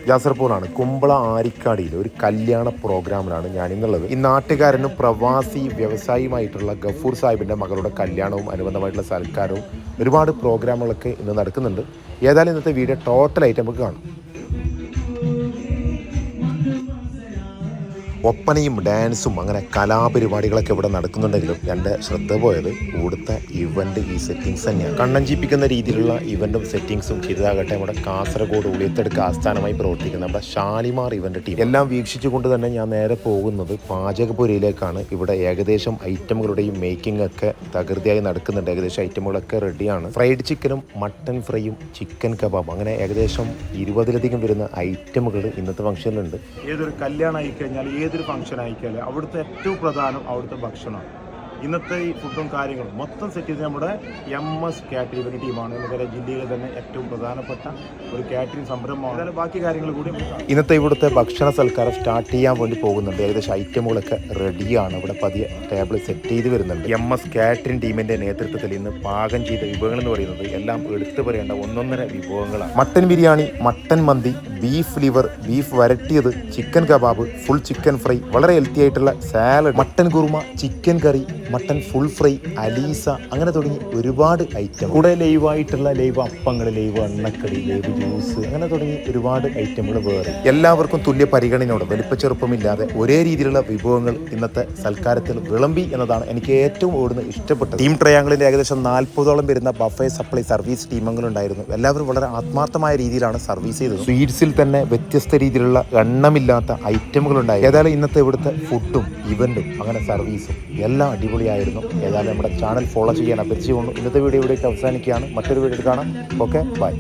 യാസർപൂറാണ് കുമ്പള ആരിക്കാടിയിൽ ഒരു കല്യാണ പ്രോഗ്രാമിലാണ് ഞാനിന്നുള്ളത്. ഈ നാട്ടുകാരനും പ്രവാസി വ്യവസായിയുമായിട്ടുള്ള ഗഫൂർ സാഹിബിൻ്റെ മകളുടെ കല്യാണവും അനുബന്ധമായിട്ടുള്ള സൽക്കാരവും ഒരുപാട് പ്രോഗ്രാമുകളൊക്കെ ഇന്ന് നടക്കുന്നുണ്ട്. ഏതായാലും ഇന്നത്തെ വീഡിയോ ടോട്ടലായിട്ട് നമുക്ക് കാണാം. ഒപ്പനയും ഡാൻസും അങ്ങനെ കലാപരിപാടികളൊക്കെ ഇവിടെ നടക്കുന്നുണ്ടെങ്കിലും എൻ്റെ ശ്രദ്ധ പോയത് ഇവിടുത്തെ ഇവൻ്റ് ഈ സെറ്റിങ്സ് തന്നെയാണ്. കണ്ണഞ്ചിപ്പിക്കുന്ന രീതിയിലുള്ള ഇവൻറ്റും സെറ്റിങ്സും ഇതാകട്ടെ നമ്മുടെ കാസർഗോഡ് ഉളിയത്തെടുക്ക ആസ്ഥാനമായി പ്രവർത്തിക്കുന്ന നമ്മുടെ ഷാലിമാർ ഇവൻ്റ് ടീം എല്ലാം വീക്ഷിച്ചുകൊണ്ട് തന്നെ ഞാൻ നേരെ പോകുന്നത് പാചകപുരയിലേക്കാണ്. ഇവിടെ ഏകദേശം ഐറ്റമുകളുടെയും മേക്കിംഗ് ഒക്കെ തകൃതിയായി നടക്കുന്നുണ്ട്. ഏകദേശം ഐറ്റമുകളൊക്കെ റെഡിയാണ്. ഫ്രൈഡ് ചിക്കനും മട്ടൻ ഫ്രൈയും ചിക്കൻ കബാബും അങ്ങനെ ഏകദേശം 20ലധികം വരുന്ന ഐറ്റമുകൾ ഇന്നത്തെ ഫംഗ്ഷനിലുണ്ട്. ഏതൊരു കല്യാണം ആയിക്കഴിഞ്ഞാൽ ഏതൊരു ഫംഗ്ഷൻ ആയിക്കഴിഞ്ഞാൽ അവിടുത്തെ ഏറ്റവും പ്രധാനം അവിടുത്തെ ഭക്ഷണമാണ്. ഇന്നത്തെ ഈ ഫുഡും കാര്യങ്ങളും മൊത്തം സെറ്റ് ചെയ്ത് നമ്മുടെ MS കാറ്ററിംഗ് ടീമാണ്. നമുക്കറിയ ജില്ലയിലെ തന്നെ ഏറ്റവും പ്രധാനപ്പെട്ട ഒരു കാറ്ററിംഗ് സംരംഭമാണ്. അതായത് ബാക്കി കാര്യങ്ങൾ കൂടി ഇന്നത്തെ ഇവിടുത്തെ ഭക്ഷണ സൽക്കാരം സ്റ്റാർട്ട് ചെയ്യാൻ വേണ്ടി പോകുന്നുണ്ട്. ഏകദേശം ഐറ്റമുകളൊക്കെ റെഡിയാണ്. ഇവിടെ പതിയെ ടേബിൾ സെറ്റ് ചെയ്ത് വരുന്നുണ്ട്. MS കാറ്ററിംഗ് ടീമിന്റെ നേതൃത്വത്തിൽ ഇന്ന് പാകം ചെയ്ത വിഭവങ്ങൾ എന്ന് പറയുന്നത് എല്ലാം എടുത്തു പറയേണ്ട ഒന്നൊന്നര വിഭവങ്ങളാണ്. മട്ടൻ ബിരിയാണി, മട്ടൻ മന്തി, ബീഫ് ലിവർ, ബീഫ് വരട്ടിയത്, chicken kebab, full chicken fry, വളരെ ഹെൽത്തി ആയിട്ടുള്ള salad, mutton kurma, chicken curry, mutton full fry, അലീസ, അങ്ങനെ തുടങ്ങി ഒരുപാട് ഐറ്റം. കൂടെ ലൈവായിട്ടുള്ള ലൈവ് അപ്പങ്ങൾ, ലൈവ് എണ്ണക്കടി, ലൈവ് ജ്യൂസ്, അങ്ങനെ തുടങ്ങി ഒരുപാട് ഐറ്റമുകൾ വേറെ. എല്ലാവർക്കും തുല്യ പരിഗണനയോടെ വലിപ്പച്ചെറുപ്പമില്ലാതെ ഒരേ രീതിയിലുള്ള വിഭവങ്ങൾ ഇന്നത്തെ സൽക്കാരത്തിൽ വിളമ്പി എന്നതാണ് എനിക്ക് ഏറ്റവും ഓടുന്ന ഇഷ്ടപ്പെട്ടത്. ടീം ട്രയാങ്കിളിൽ ഏകദേശം 40ഓളം വരുന്ന ബഫേ സപ്ലൈ സർവീസ് ടീമുകളുണ്ടായിരുന്നു. എല്ലാവരും വളരെ ആത്മാർത്ഥമായ രീതിയിലാണ് സർവീസ് ചെയ്തത്. സ്വീറ്റ്സിൽ തന്നെ വ്യത്യസ്ത രീതിയിലുള്ള എണ്ണമില്ലാത്ത ഐറ്റമുകളുണ്ടായി. ഏതായാലും ഇന്നത്തെ ഇവിടുത്തെ ഫുഡും ഇവന്റും അങ്ങനെ സർവീസും എല്ലാം അടിപൊളിയായിരുന്നു. ഏതായാലും നമ്മുടെ ചാനൽ ഫോളോ ചെയ്യാൻ അഭ്യർത്ഥിച്ചുകൊണ്ട് ഇന്നത്തെ വീഡിയോ ഇവിടേക്ക് അവസാനിക്കുകയാണ്. മറ്റൊരു വീഡിയോ കാണാം. Okay, by.